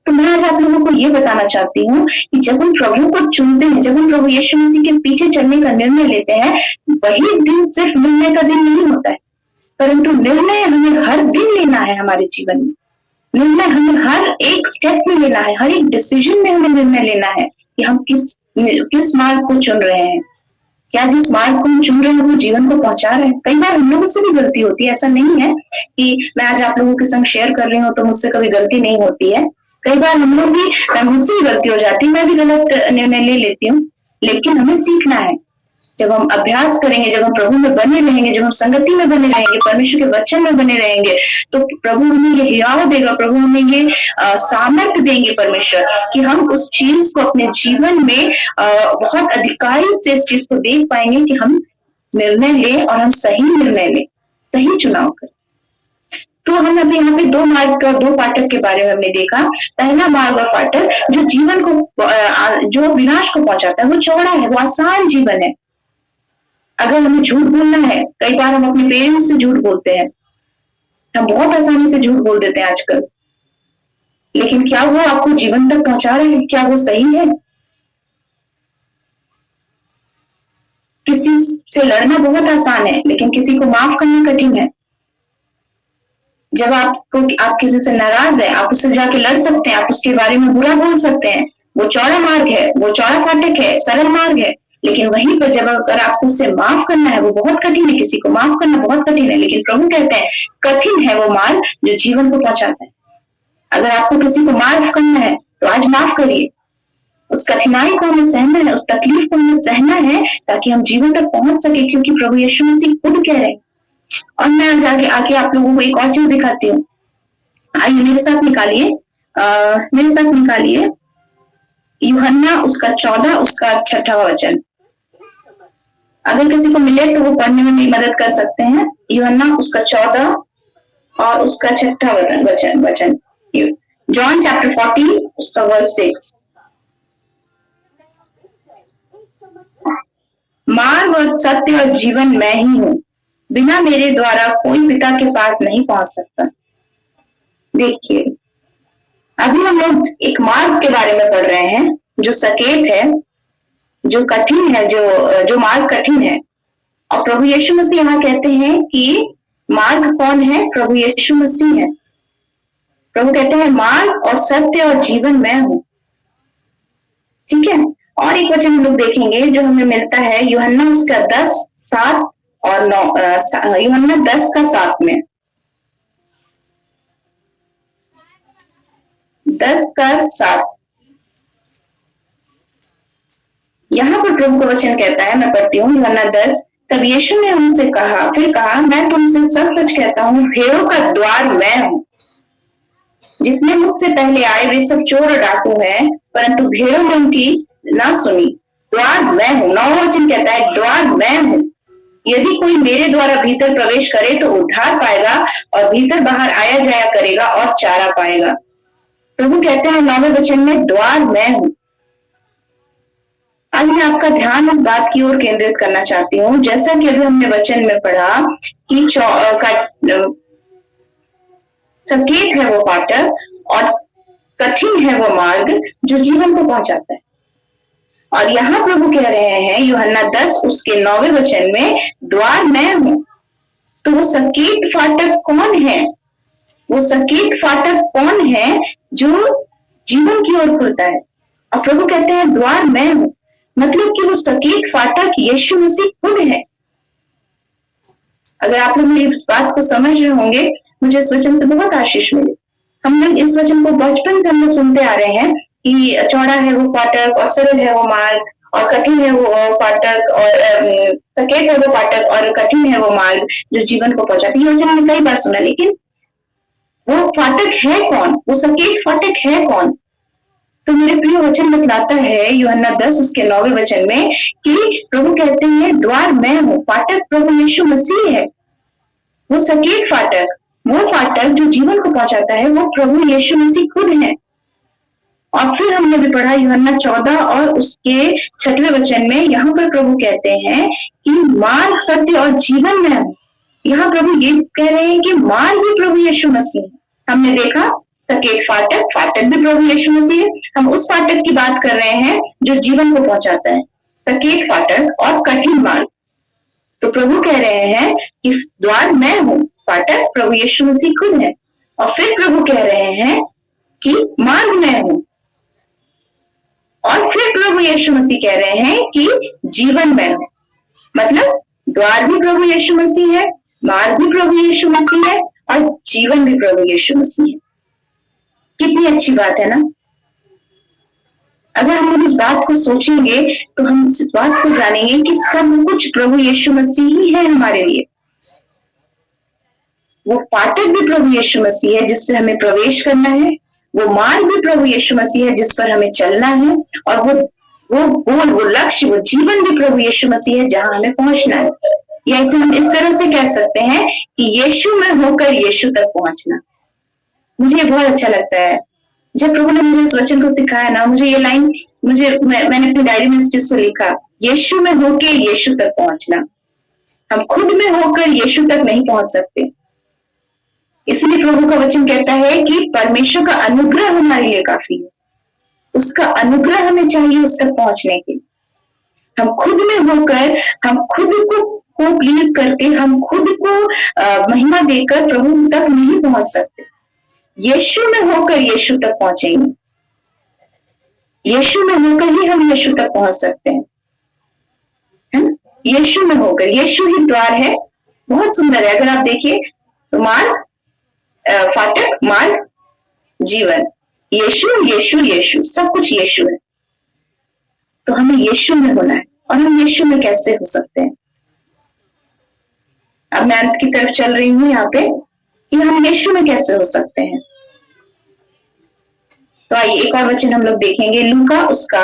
तो मैं आज आप लोगों को ये बताना चाहती हूँ कि जब हम प्रभु को चुनते हैं, जब हम प्रभु यीशु मसीह के पीछे चलने का निर्णय लेते हैं, वही दिन सिर्फ मिलने का दिन नहीं होता है, परंतु निर्णय हमें हर दिन लेना है हमारे जीवन में। निर्णय हमें हर एक स्टेप में लेना है, हर एक डिसीजन में हमें निर्णय लेना है कि हम किस मार्ग को चुन रहे हैं। क्या जिस मार्ग को हम चुन रहे हैं वो जीवन को पहुंचा रहे हैं। कई बार हम लोगों से भी गलती होती है, ऐसा नहीं है कि मैं आज आप लोगों के संग शेयर कर रही हूँ तो मुझसे कभी गलती नहीं होती है। कई बार हम लोग भी, मुझसे भी गलती हो जाती है, मैं भी गलत निर्णय ले लेती हूँ, लेकिन हमें सीखना है। जब हम अभ्यास करेंगे, जब हम प्रभु में बने रहेंगे, जब हम संगति में बने रहेंगे, परमेश्वर के वचन में बने रहेंगे, तो प्रभु हमें ये हियाव देगा, प्रभु हमें ये सामर्थ्य देंगे परमेश्वर, कि हम उस चीज को अपने जीवन में बहुत अधिकारी से इस चीज को देख पाएंगे कि हम निर्णय लें और हम सही निर्णय लें, सही चुनाव करें। तो हमने अभी यहाँ पे 2 मार्ग का, 2 फाटक के बारे में हमने देखा। पहला मार्ग और फाटक जो जीवन को, जो विनाश को पहुंचाता है, वो चौड़ा है, वो आसान जीवन है। अगर हमें झूठ बोलना है, कई बार हम अपने पेरेंट्स से झूठ बोलते हैं, हम बहुत आसानी से झूठ बोल देते हैं आजकल, लेकिन क्या वो आपको जीवन तक पहुंचा रहे हैं? क्या वो सही है? किसी से लड़ना बहुत आसान है, लेकिन किसी को माफ करना कठिन है। जब आप किसी से नाराज है, आप उससे जाके लड़ सकते हैं, आप उसके बारे में बुरा बोल सकते हैं, वो चौड़ा मार्ग है, वो चौड़ा फाटक है, सरल मार्ग है। लेकिन वहीं पर जब अगर आपको उसे माफ करना है, वो बहुत कठिन है। किसी को माफ करना बहुत कठिन है, लेकिन प्रभु कहते हैं कठिन है वो मार्ग जो जीवन को पहुंचाता है। अगर आपको किसी को माफ करना है तो आज माफ करिए। उस कठिनाई को हमें सहना है, उस तकलीफ को हमें सहना है, ताकि हम जीवन तक पहुंच सके, क्योंकि प्रभु यीशु मसीह खुद कह रहे हैं। और मैं आज आगे आप लोगों को एक और चीज दिखाती हूँ। आइए मेरे साथ निकालिए यूहन्ना उसका 14 उसका 6वां वचन। अगर किसी को मिले तो वो पढ़ने में मेरी मदद कर सकते हैं। यूहन्ना उसका 14 और उसका 6वां वचन। जॉन चैप्टर 14 उसका वर्स 6। मार्ग और सत्य और जीवन मैं ही हूँ, बिना मेरे द्वारा कोई पिता के पास नहीं पहुंच सकता। देखिए, अभी हम लोग एक मार्ग के बारे में पढ़ रहे हैं जो सकेत है, जो कठिन है, जो मार्ग कठिन है। और प्रभु यीशु मसीह यहाँ कहते हैं कि मार्ग कौन है? प्रभु यीशु मसीह है। प्रभु कहते हैं मार्ग और सत्य और जीवन मैं हूँ। ठीक है। और एक वचन हम लोग देखेंगे जो हमें मिलता है यूहन्ना उसका 10, 7 और 9। यूहन्ना 10 का 7 में, 10 का 7, यहाँ पर प्रभु का वचन कहता है, मैं पढ़ती हूँ यूहन्ना 10। तब यीशु ने उनसे फिर कहा, मैं तुमसे सच कहता हूँ, भेड़ों का द्वार मैं हूँ। जितने मुझसे पहले आए वे सब चोर और डाकू हैं, परंतु भेड़ों ने उनकी ना सुनी। द्वार मैं हूँ। 9वां वचन कहता है द्वार मैं हूँ। यदि कोई मेरे द्वारा भीतर प्रवेश करे तो उद्धार पाएगा और भीतर बाहर आया जाया करेगा और चारा पाएगा। प्रभु कहते हैं 9वें वचन में द्वार मैं हूँ। आज मैं आपका ध्यान उस बात की ओर केंद्रित करना चाहती हूँ, जैसा कि अभी हमने वचन में पढ़ा कि सकेत है वो फाटक और कठिन है वो मार्ग जो जीवन को पहुंचाता है। और यहाँ प्रभु कह रहे हैं यूहन्ना 10 उसके 9वें वचन में द्वार मैं हूँ। तो वो सकेत फाटक कौन है? वो सकेत फाटक कौन है जो जीवन की ओर खुलता है? और प्रभु कहते हैं द्वार मैं हूँ, मतलब कि वो सकेत फाटक यीशु मसीह खुद है। अगर आप लोग मेरी इस बात को समझ रहे होंगे, मुझे इस वचन से बहुत आशीष मिली। हम लोग इस वचन को बचपन से हम लोग सुनते आ रहे हैं कि चौड़ा है वो फाटक और सरल है वो मार्ग और कठिन है वो फाटक और सकेत है वो फाटक और कठिन है वो मार्ग जो जीवन को पहुंचाता है। ये वचन हमने कई बार सुना, लेकिन वो फाटक है कौन? वो सकेत फाटक है कौन? तो मेरे प्रिय वचन बतलाता है यूहन्ना 10 उसके 9वें वचन में कि प्रभु कहते हैं द्वार मैं हूँ। फाटक प्रभु यीशु मसीह है। वो सकेत फाटक, वो फाटक जो जीवन को पहुंचाता है, वो प्रभु यीशु मसीह खुद है। और फिर हमने भी पढ़ा यूहन्ना 14 और उसके 6वें वचन में, यहाँ पर प्रभु कहते हैं कि मार्ग सत्य और जीवन में हूँ। यहाँ प्रभु ये कह रहे हैं कि मार्ग भी प्रभु यीशु मसीह है। हमने देखा सकेत फाटक, फाटक भी प्रभु यीशु मसीह है। हम उस फाटक की बात कर रहे हैं जो जीवन को पहुंचाता है, सकेत फाटक और कठिन मार्ग। तो प्रभु कह रहे हैं कि द्वार मैं हूँ, फाटक प्रभु यीशु मसीह खुद है। और फिर प्रभु कह रहे हैं कि मार्ग मैं हूँ, और फिर प्रभु यीशु मसीह कह रहे हैं कि जीवन मैं हूँ। मतलब द्वार भी प्रभु यीशु मसीह है, मार्ग भी प्रभु यीशु मसीह है और जीवन भी प्रभु यीशु मसीह है। कितनी अच्छी बात है ना? अगर हम लोग इस बात को सोचेंगे तो हम इस बात को जानेंगे कि सब कुछ प्रभु यीशु मसीह ही है हमारे लिए। वो फाटक भी प्रभु यीशु मसीह है जिससे हमें प्रवेश करना है, वो मार्ग भी प्रभु यीशु मसीह है जिस पर हमें चलना है, और वो गोल, वो लक्ष्य, वो जीवन भी प्रभु यीशु मसीह है जहां हमें पहुंचना है। या इसे हम इस तरह से कह सकते हैं कि यीशु में होकर यीशु तक पहुंचना। मुझे बहुत अच्छा लगता है जब प्रभु ने मुझे इस वचन को सिखाया ना, मुझे ये लाइन मैंने अपनी डायरी में इस चीज को लिखा, यीशु में होकर यीशु तक पहुंचना। हम खुद में होकर यीशु तक नहीं पहुंच सकते। इसलिए प्रभु का वचन कहता है कि परमेश्वर का अनुग्रह हमारे लिए काफी है। उसका अनुग्रह हमें चाहिए उस तक पहुंचने के लिए। हम खुद में होकर, हम खुद को प्लीज करके, हम खुद को महिमा देकर प्रभु तक नहीं पहुंच सकते। यीशु में होकर यीशु तक पहुंचेंगे। यीशु में होकर ही हम यीशु तक पहुंच सकते हैं, है ना? यीशु में होकर, यीशु ही द्वार है। बहुत सुंदर है, अगर आप देखिए तो मार्ग, फाटक, मार्ग, जीवन, यीशु यीशु यीशु, सब कुछ यीशु है। तो हमें यीशु में होना है। और हम यीशु में कैसे हो सकते हैं? अब मैं अंत की तरफ चल रही हूँ यहाँ पे कि हम यीशु में कैसे हो सकते हैं। तो आइए एक और वचन हम लोग देखेंगे, लूका उसका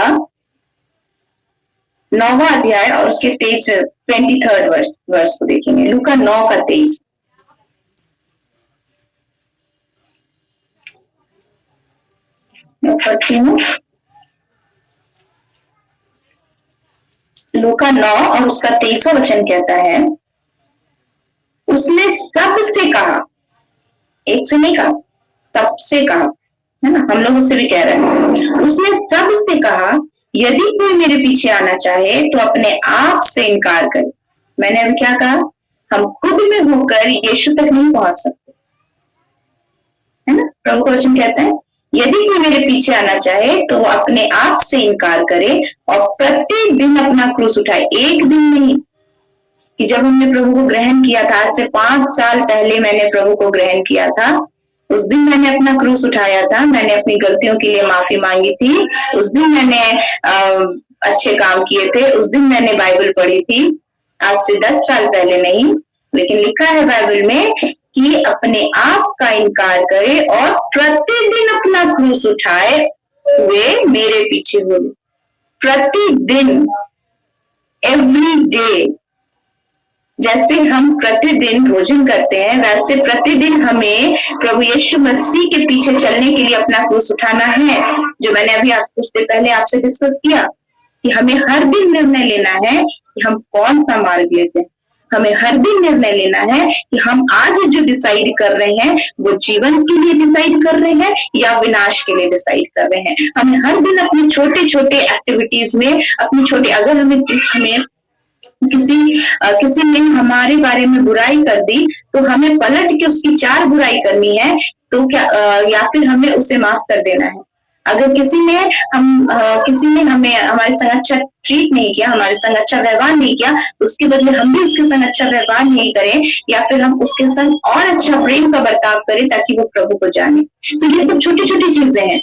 9वां अध्याय और उसके 23rd वर्ष को देखेंगे। लूका 9 का 23। मैं पढ़ती हूँ। लूका 9 और उसका 23वां वचन कहता है, उसने सबसे कहा, एक से नहीं कहा, सबसे कहा, है ना? हम लोग उससे भी कह रहे हैं। उसने सबसे कहा, यदि कोई मेरे पीछे आना चाहे तो अपने आप से इनकार करे। मैंने अभी क्या कहा? हम खुद में होकर यीशु तक नहीं पहुंच सकते, है ना? प्रभु का वचन कहता है, यदि कोई मेरे पीछे आना चाहे तो वो अपने आप से इनकार करे और प्रत्येक दिन अपना क्रूस उठाए। एक दिन नहीं, कि जब हमने प्रभु को ग्रहण किया था, आज से 5 साल पहले मैंने प्रभु को ग्रहण किया था, उस दिन मैंने अपना क्रूस उठाया था, मैंने अपनी गलतियों के लिए माफी मांगी थी, उस दिन मैंने अच्छे काम किए थे, उस दिन मैंने बाइबल पढ़ी थी, आज से 10 साल पहले नहीं। लेकिन लिखा है बाइबल में कि अपने आप का इनकार करे और प्रतिदिन अपना क्रूस उठाए हुए मेरे पीछे बोले। प्रतिदिन, एवरी डे। जैसे हम प्रतिदिन भोजन करते हैं, वैसे प्रतिदिन हमें प्रभु यीशु मसीह के पीछे चलने के लिए अपना क्रूस उठाना है। जो मैंने अभी कुछ देर पहले आपसे डिस्कस किया कि हमें हर दिन निर्णय लेना है कि हम कौन सा मार्ग लेते हैं। हमें हर दिन निर्णय लेना है कि हम आज जो डिसाइड कर रहे हैं वो जीवन के लिए डिसाइड कर रहे हैं या विनाश के लिए डिसाइड कर रहे हैं। हमें हर दिन अपने छोटे छोटे एक्टिविटीज में, अपनी छोटी, अगर हमें किसी ने हमारे बारे में बुराई कर दी तो हमें पलट के उसकी 4 बुराई करनी है, तो क्या या फिर हमें उसे माफ कर देना है। अगर किसी ने हमें हमारे संग अच्छा ट्रीट नहीं किया, हमारे संग अच्छा व्यवहार नहीं किया, तो उसके बदले हम भी उसके संग अच्छा व्यवहार नहीं करें, या फिर हम उसके संग और अच्छा प्रेम का बर्ताव करें ताकि वो प्रभु को जाने। तो ये सब छोटी छोटी चीजें हैं।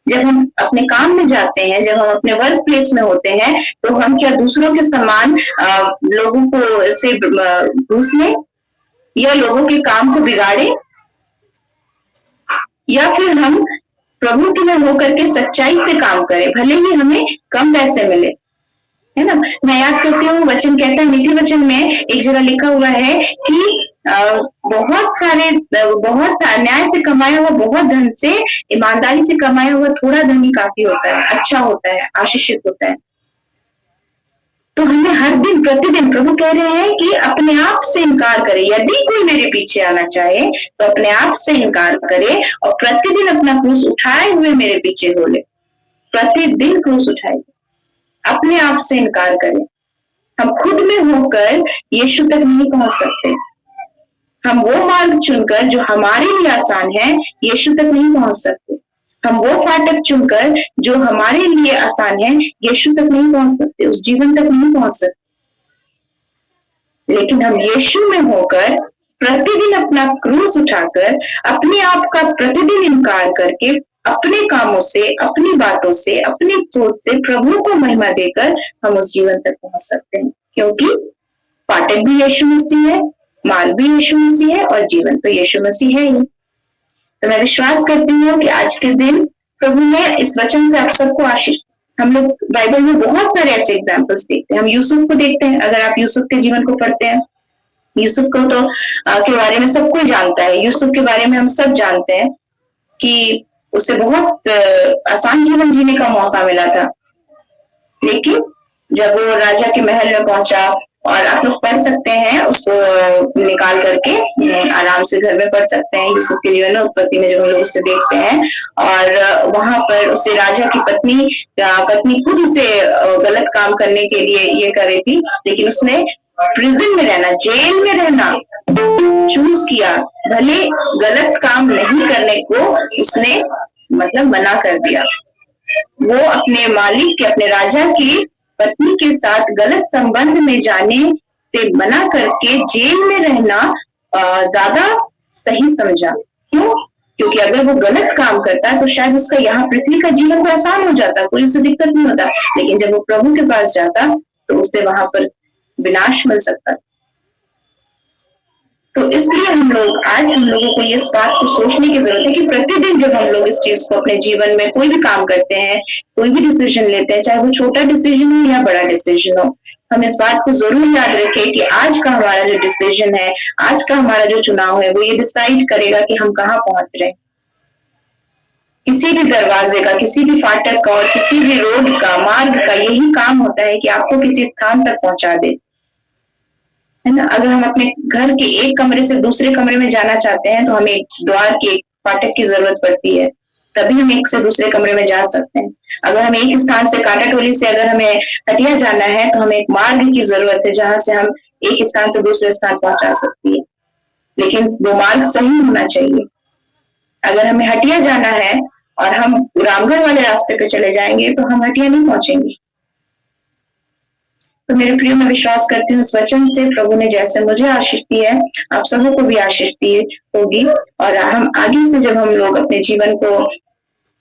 जब हम अपने काम में जाते हैं, जब हम अपने वर्क प्लेस में होते हैं, तो हम क्या दूसरों के समान लोगों को से घूस लें या लोगों के काम को बिगाड़े, या फिर हम प्रभु के में होकर के सच्चाई से काम करें, भले ही हमें कम पैसे मिले, है ना? मैं याद करती हूँ, वचन कहता है, मीठे वचन में एक जगह लिखा हुआ है कि बहुत न्याय से कमाया हुआ बहुत धन से ईमानदारी से कमाया हुआ थोड़ा धन ही काफी होता है, अच्छा होता है, आशीषित होता है। तो हमें हर दिन, प्रतिदिन, प्रभु कह रहे हैं कि अपने आप से इनकार करे। यदि कोई मेरे पीछे आना चाहे तो अपने आप से इनकार करे और प्रतिदिन अपना क्रूस उठाए हुए मेरे पीछे बोले। प्रतिदिन क्रूस उठाए, अपने आप से इनकार करें। हम खुद में होकर यीशु तक नहीं पहुंच सकते। हम वो मार्ग चुनकर जो हमारे लिए आसान है यीशु तक नहीं पहुंच सकते। हम वो फाटक चुनकर जो हमारे लिए आसान है यीशु तक नहीं पहुंच सकते, उस जीवन तक नहीं पहुंच सकते। लेकिन हम यीशु में होकर प्रतिदिन अपना क्रूस उठाकर, अपने आप का प्रतिदिन इनकार करके, अपने कामों से, अपनी बातों से, अपनी सोच से प्रभु को महिमा देकर हम उस जीवन तक पहुंच सकते हैं। क्योंकि फाटक भी यीशु मसीह है, मार्ग भी यीशु मसीह है और जीवन तो यीशु मसीह है ही। तो मैं विश्वास करती हूँ कि आज के दिन प्रभु ने इस वचन से आप सबको आशीष। हम लोग बाइबल में बहुत सारे ऐसे एग्जाम्पल्स देखते हैं। हम यूसुफ को देखते हैं, अगर आप यूसुफ के जीवन को पढ़ते हैं, यूसुफ को तो के बारे में सब कोई जानता है। यूसुफ के बारे में हम सब जानते हैं कि उसे बहुत आसान जीवन जीने का मौका मिला था, लेकिन जब वो राजा के महल में पहुंचा, और आप लोग पढ़ सकते हैं उसको निकाल करके, आराम से घर में पढ़ सकते हैं। यूसुफ के जीवन में उत्पत्ति में जब हम लोग उसे देखते हैं, और वहां पर उसे राजा की पत्नी खुद उसे गलत काम करने के लिए ये कर रही थी, लेकिन उसने प्रिजन में रहना, जेल में रहना चूज किया। भले गलत काम नहीं करने को उसने मतलब मना कर दिया। वो अपने मालिक के, अपने राजा की पत्नी के साथ गलत संबंध में जाने से मना करके जेल में रहना ज्यादा सही समझा। क्यों? क्योंकि अगर वो गलत काम करता तो शायद उसका यहाँ पृथ्वी का जीवन तो आसान हो जाता, कोई उसे दिक्कत नहीं होता, लेकिन जब वो प्रभु के पास जाता तो उसे वहां पर विनाश मिल सकता। तो इसलिए हम लोगों को इस बात को सोचने की जरूरत है कि प्रतिदिन जब हम लोग इस चीज को अपने जीवन में कोई भी काम करते हैं, कोई भी डिसीजन लेते हैं, चाहे वो छोटा डिसीजन हो या बड़ा डिसीजन हो, हम इस बात को जरूर याद रखें कि आज का हमारा जो डिसीजन है, आज का हमारा जो चुनाव है, वो ये डिसाइड करेगा कि हम कहाँ पहुंच रहे हैं। किसी भी दरवाजे का, किसी भी फाटक का और किसी भी रोड का, मार्ग का यही काम होता है कि आपको किसी स्थान तक पहुंचा दे, है ना। अगर हम अपने घर के एक कमरे से दूसरे कमरे में जाना चाहते हैं तो हमें द्वार की, एक फाटक की जरूरत पड़ती है, तभी हम एक से दूसरे कमरे में जा सकते हैं। अगर हमें एक स्थान से, कांटाटोली से अगर हमें हटिया जाना है तो हमें एक मार्ग की जरूरत है जहां से हम एक स्थान से दूसरे स्थान पहुंचा सकती है, लेकिन वो मार्ग सही होना चाहिए। अगर हमें हटिया जाना है और हम रामगढ़ वाले रास्ते पे चले जाएंगे तो हम हटिया नहीं पहुंचेंगे। तो मेरे प्रिय, मैं विश्वास करती हूँ इस वचन से प्रभु ने जैसे मुझे आशीष दी है, आप सबों को भी आशीष दी होगी। और हम आगे से जब हम लोग अपने जीवन को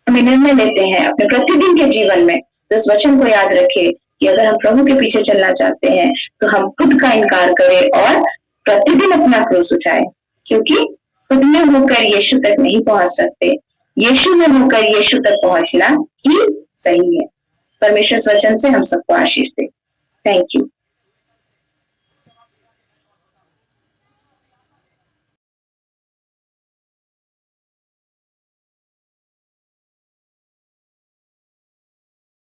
निर्णय लेते हैं अपने प्रतिदिन के जीवन में, तो इस वचन को याद रखें कि अगर हम प्रभु के पीछे चलना चाहते हैं तो हम खुद का इनकार करें और प्रतिदिन अपना क्रूस उठाएं, क्योंकि खुद में होकर यीशु तक नहीं पहुंच सकते, यीशु में होकर यीशु तक पहुंचना ही सही है। परमेश्वर इस वचन से हम सबको आशीष दे। Thank you.